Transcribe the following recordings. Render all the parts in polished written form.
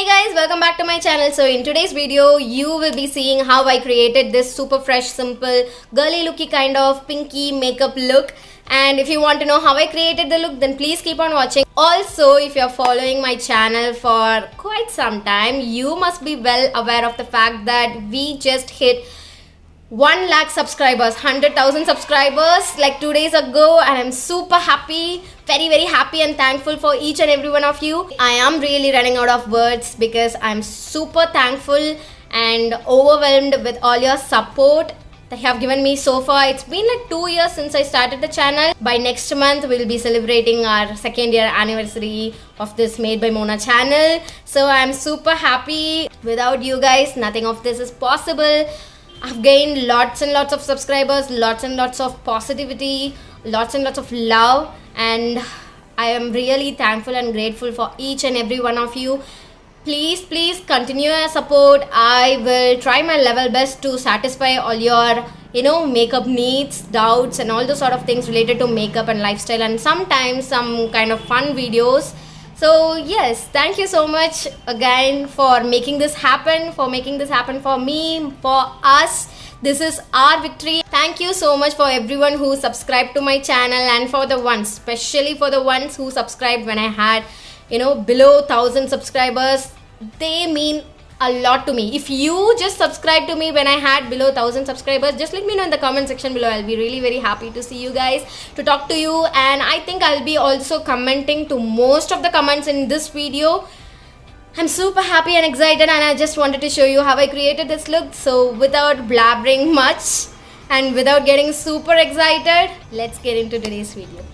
Hey guys, welcome back to my channel. So in today's video, you will be seeing how I created this super fresh, simple, girly looky kind of pinky makeup look. And if you want to know how I created the look, then please keep on watching. Also, if you're following my channel for quite some time, you must be well aware of the fact that we just hit 1 lakh subscribers, 100,000 subscribers like 2 days ago, and I'm super happy, very happy and thankful for each and every one of you. I am really running out of words because I'm super thankful and overwhelmed with all your support that you have given me so far. It's been like 2 years since I started the channel. By next month, we'll be celebrating our 2nd year anniversary of this Made by Mona channel. So I'm super happy. Without you guys, nothing of this is possible. I've gained lots and lots of subscribers, lots and lots of positivity, lots and lots of love, and I am really thankful and grateful for each and every one of you. Please continue your support. I will try my level best to satisfy all your makeup needs, doubts and all those sort of things related to makeup and lifestyle, and sometimes some kind of fun videos. So yes, thank you so much again for making this happen, for me, for us. This is our victory. Thank you so much for everyone who subscribed to my channel, and for the ones, especially for the ones who subscribed when I had, below 1,000 subscribers. They mean a lot to me. If you just subscribe to me when I had below 1,000 subscribers, just let me know in the comment section below. I'll be really very happy to see you guys, to talk to you, and I think I'll be also commenting to most of the comments in this video. I'm super happy and excited, and I just wanted to show you how I created this look. So without blabbering much and without getting super excited, let's get into today's video.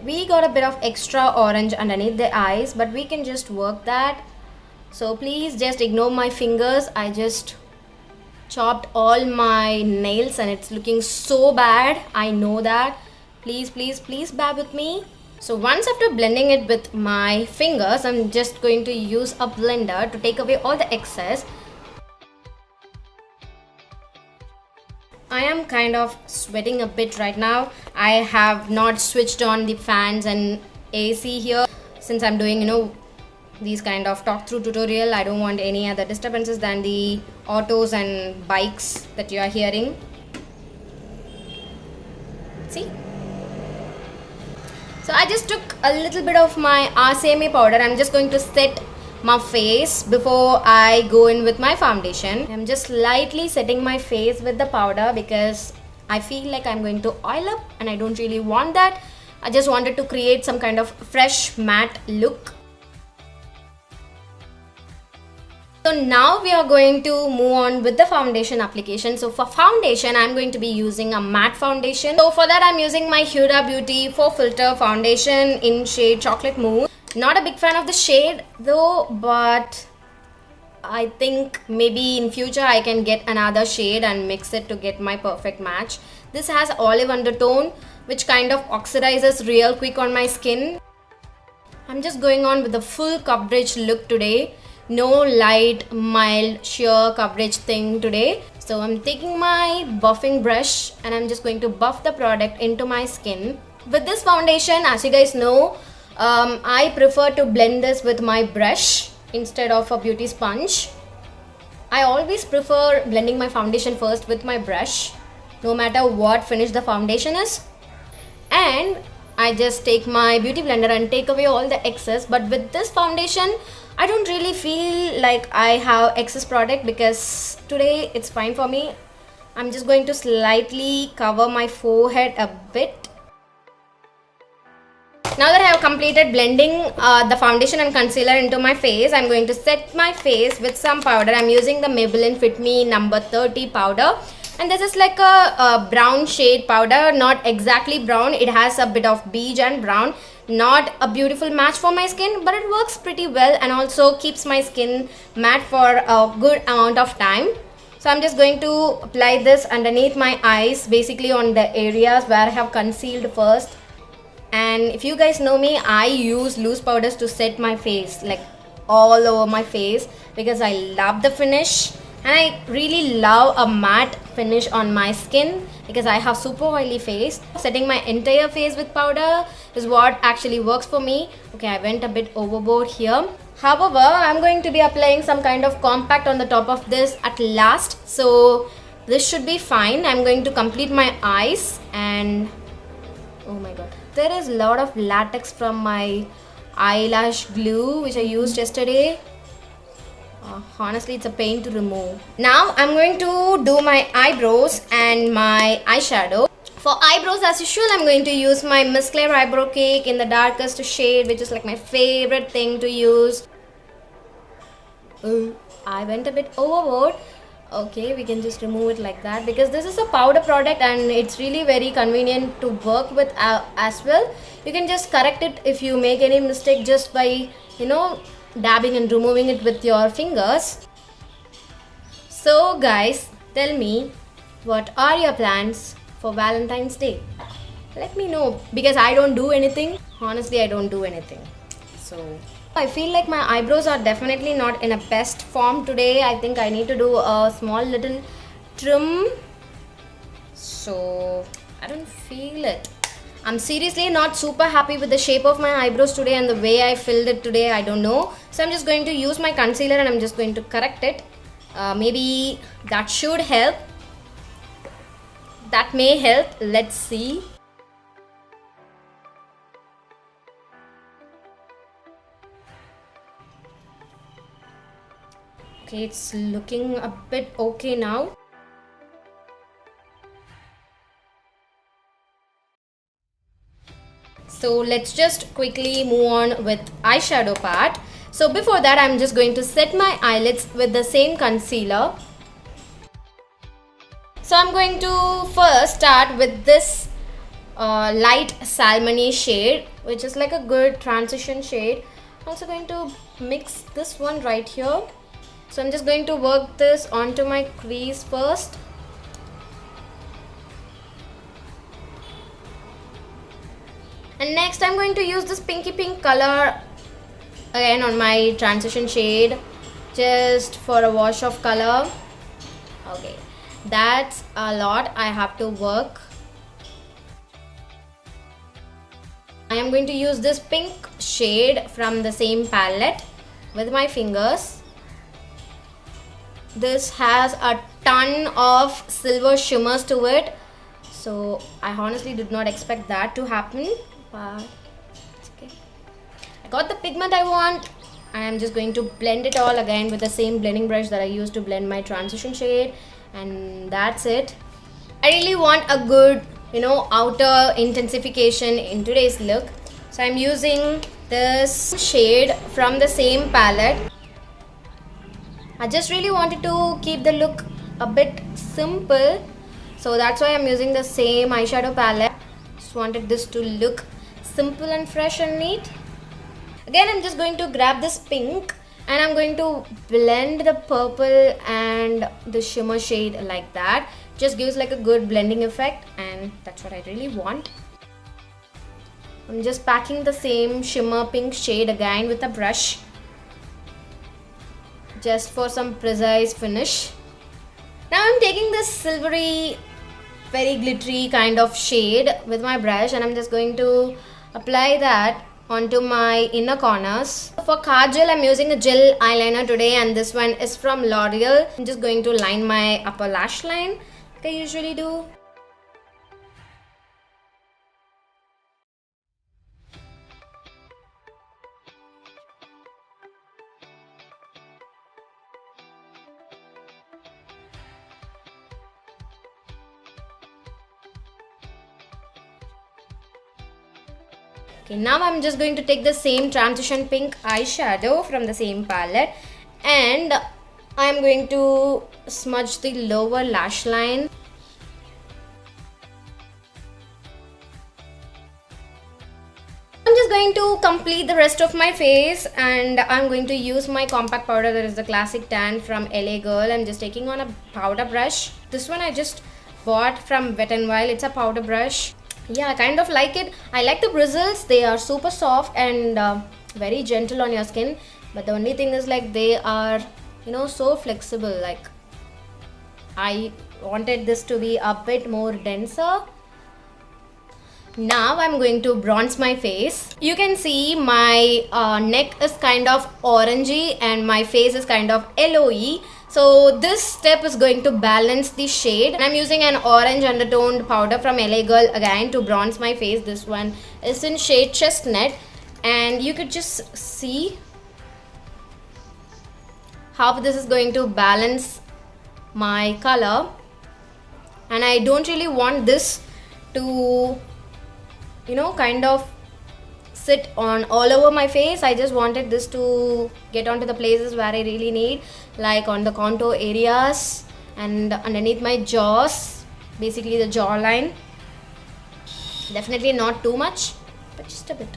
We got a bit of extra orange underneath the eyes, but we can just work that. So please just ignore my fingers. I just chopped all my nails and it's looking so bad. I know that. Please bear with me. So once after blending it with my fingers, I'm just going to use a blender to take away all the excess. I am kind of sweating a bit right now. I have not switched on the fans and AC here since I'm doing, these kind of talk through tutorial. I don't want any other disturbances than the autos and bikes that you are hearing. See? So I just took a little bit of my RCMA powder. I'm just going to set my face before I go in with my foundation. I'm just lightly setting my face with the powder because I feel like I'm going to oil up and I don't really want that. I just wanted to create some kind of fresh matte look. So now we are going to move on with the foundation application. So for foundation, I'm going to be using a matte foundation. So for that, I'm using my Huda Beauty 4 Filter foundation in shade Chocolate Mousse. Not a big fan of the shade though, but I think maybe in future I can get another shade and mix it to get my perfect match. This has olive undertone which kind of oxidizes real quick on my skin. I'm just going on with the full coverage look today. No light, mild, sheer coverage thing today. So I'm taking my buffing brush and I'm just going to buff the product into my skin. With this foundation, as you guys know, I prefer to blend this with my brush instead of a beauty sponge. I always prefer blending my foundation first with my brush, no matter what finish the foundation is. And I just take my beauty blender and take away all the excess. But with this foundation, I don't really feel like I have excess product because today it's fine for me. I'm just going to slightly cover my forehead a bit. Now that I have completed blending the foundation and concealer into my face, I'm going to set my face with some powder. I'm using the Maybelline Fit Me number 30 powder. And this is like a brown shade powder, not exactly brown. It has a bit of beige and brown. Not a beautiful match for my skin, but it works pretty well and also keeps my skin matte for a good amount of time. So I'm just going to apply this underneath my eyes, basically on the areas where I have concealed first. And if you guys know me, I use loose powders to set my face, like all over my face, because I love the finish And I really love a matte finish on my skin because I have super oily face. Setting my entire face with powder is what actually works for me. Okay, I went a bit overboard here. However, I'm going to be applying some kind of compact on the top of this at last. So this should be fine. I'm going to complete my eyes and oh my god, there is a lot of latex from my eyelash glue which I used yesterday. Honestly, it's a pain to remove. Now I'm going to do my eyebrows and my eyeshadow. For eyebrows, as usual, I'm going to use my Miss Claire eyebrow cake in the darkest shade, which is like my favorite thing to use. I went a bit overboard. Okay, we can just remove it like that because this is a powder product and it's really very convenient to work with as well. You can just correct it if you make any mistake just by, dabbing and removing it with your fingers. So guys, tell me, what are your plans for Valentine's Day? Let me know because I don't do anything. Honestly, I don't do anything. So I feel like my eyebrows are definitely not in a best form today. I think I need to do a small little trim. So I don't feel it. I'm seriously not super happy with the shape of my eyebrows today and the way I filled it today. I don't know. So I'm just going to use my concealer and I'm just going to correct it. Maybe that should help. That may help. Let's see. Okay, it's looking a bit okay now. So let's just quickly move on with eyeshadow part. So before that, I'm just going to set my eyelids with the same concealer. So I'm going to first start with this light salmon-y shade, which is like a good transition shade. I'm also going to mix this one right here. So I'm just going to work this onto my crease first. And next I'm going to use this pinky pink color again on my transition shade just for a wash of color. Okay, that's a lot I have to work. I am going to use this pink shade from the same palette with my fingers. This has a ton of silver shimmers to it, so I honestly did not expect that to happen, but it's okay. I got the pigment I want and I'm just going to blend it all again with the same blending brush that I used to blend my transition shade, and that's it. I really want a good, outer intensification in today's look, so I'm using this shade from the same palette. I just really wanted to keep the look a bit simple, so that's why I'm using the same eyeshadow palette. Just wanted this to look simple and fresh and neat. Again, I'm just going to grab this pink and I'm going to blend the purple and the shimmer shade like that. Just gives like a good blending effect, and that's what I really want. I'm just packing the same shimmer pink shade again with a brush, just for some precise finish. Now I'm taking this silvery, very glittery kind of shade with my brush and I'm just going to apply that onto my inner corners. For kajal, I'm using a gel eyeliner today and this one is from Loreal. I'm just going to line my upper lash line like I usually do. Okay, now I'm just going to take the same transition pink eyeshadow from the same palette and I'm going to smudge the lower lash line. I'm just going to complete the rest of my face and I'm going to use my compact powder, that is the classic tan from LA Girl. I'm just taking on a powder brush. This one I just bought from Wet n Wild. It's a powder brush. Yeah, I kind of like it. I like the bristles. They are super soft and very gentle on your skin. But the only thing is like they are, so flexible. Like I wanted this to be a bit more denser. Now I'm going to bronze my face. You can see my neck is kind of orangey and my face is kind of yellowy. So this step is going to balance the shade. And I'm using an orange undertoned powder from LA Girl again to bronze my face. This one is in shade Chestnut. And you could just see how this is going to balance my color. And I don't really want this to, you know, kind of sit on all over my face. I just wanted this to get onto the places where I really need, like on the contour areas and underneath my jaws, basically the jawline. Definitely not too much, but just a bit.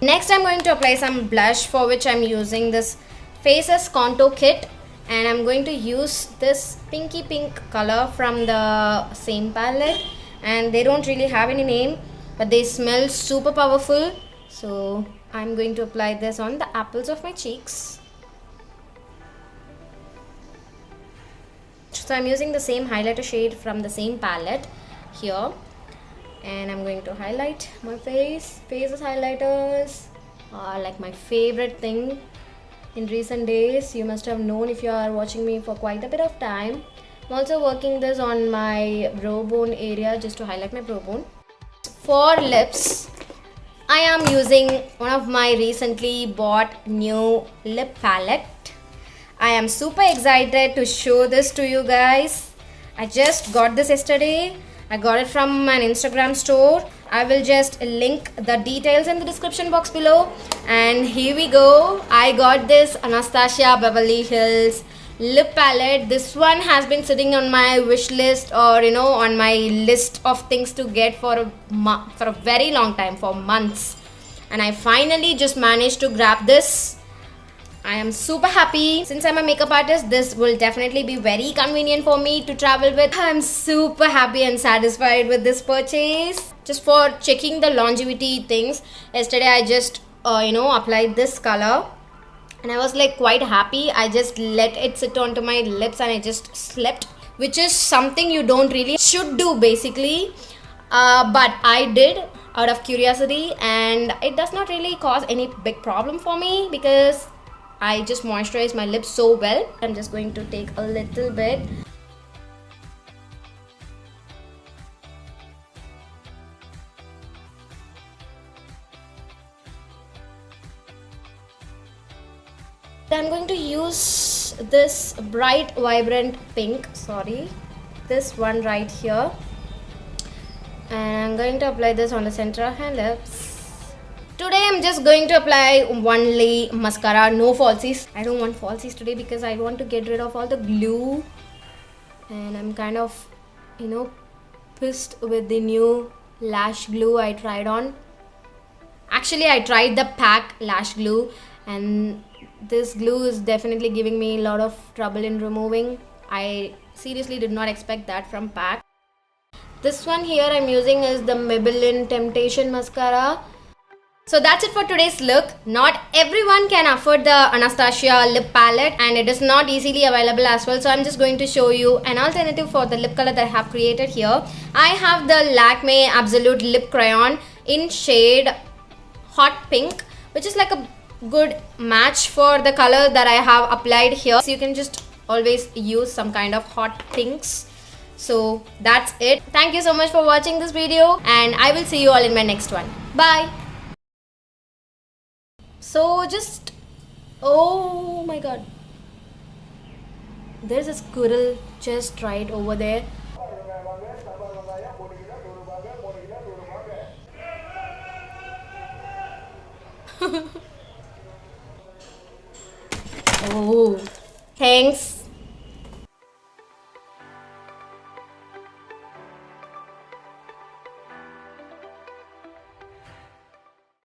Next I'm going to apply some blush, for which I'm using this Faces Contour Kit, and I'm going to use this pinky pink color from the same palette, and they don't really have any name but they smell super powerful. So I'm going to apply this on the apples of my cheeks. So I'm using the same highlighter shade from the same palette here, and I'm going to highlight my face. Faces highlighters are like my favorite thing in recent days. You must have known if you are watching me for quite a bit of time. I'm also working this on my brow bone area just to highlight my brow bone. For lips, I am using one of my recently bought new lip palette. I am super excited to show this to you guys. I just got this yesterday. I got it from an Instagram store. I will just link the details in the description box below. And here we go. I got this Anastasia Beverly Hills lip palette. This one has been sitting on my wish list, or you know, on my list of things to get for a very long time, for months. And I finally just managed to grab this. I am super happy. Since I'm a makeup artist, this will definitely be very convenient for me to travel with. I'm super happy and satisfied with this purchase. Just for checking the longevity things, yesterday I just applied this color and I was like quite happy. I just let it sit onto my lips and I just slept, which is something you don't really should do basically, but I did out of curiosity, and it does not really cause any big problem for me because I just moisturize my lips so well. I'm just going to take a little bit. I'm going to use this bright vibrant pink, this one right here, and I'm going to apply this on the center of my lips. Today I'm just going to apply only mascara, no falsies. I don't want falsies today because I want to get rid of all the glue, and I'm kind of, pissed with the new lash glue I tried on. Actually, I tried the PAC lash glue, and this glue is definitely giving me a lot of trouble in removing. I seriously did not expect that from PAC. This one here I'm using is the Maybelline Temptation mascara. So that's it for today's look. Not everyone can afford the Anastasia lip palette, and it is not easily available as well. So I'm just going to show you an alternative for the lip color that I have created here. I have the Lakme Absolute Lip Crayon in shade Hot Pink, which is like a good match for the color that I have applied here. So you can just always use some kind of hot pinks. So that's it. Thank you so much for watching this video, and I will see you all in my next one. Bye. So just, oh my god, there's a squirrel just right over there. Oh, thanks.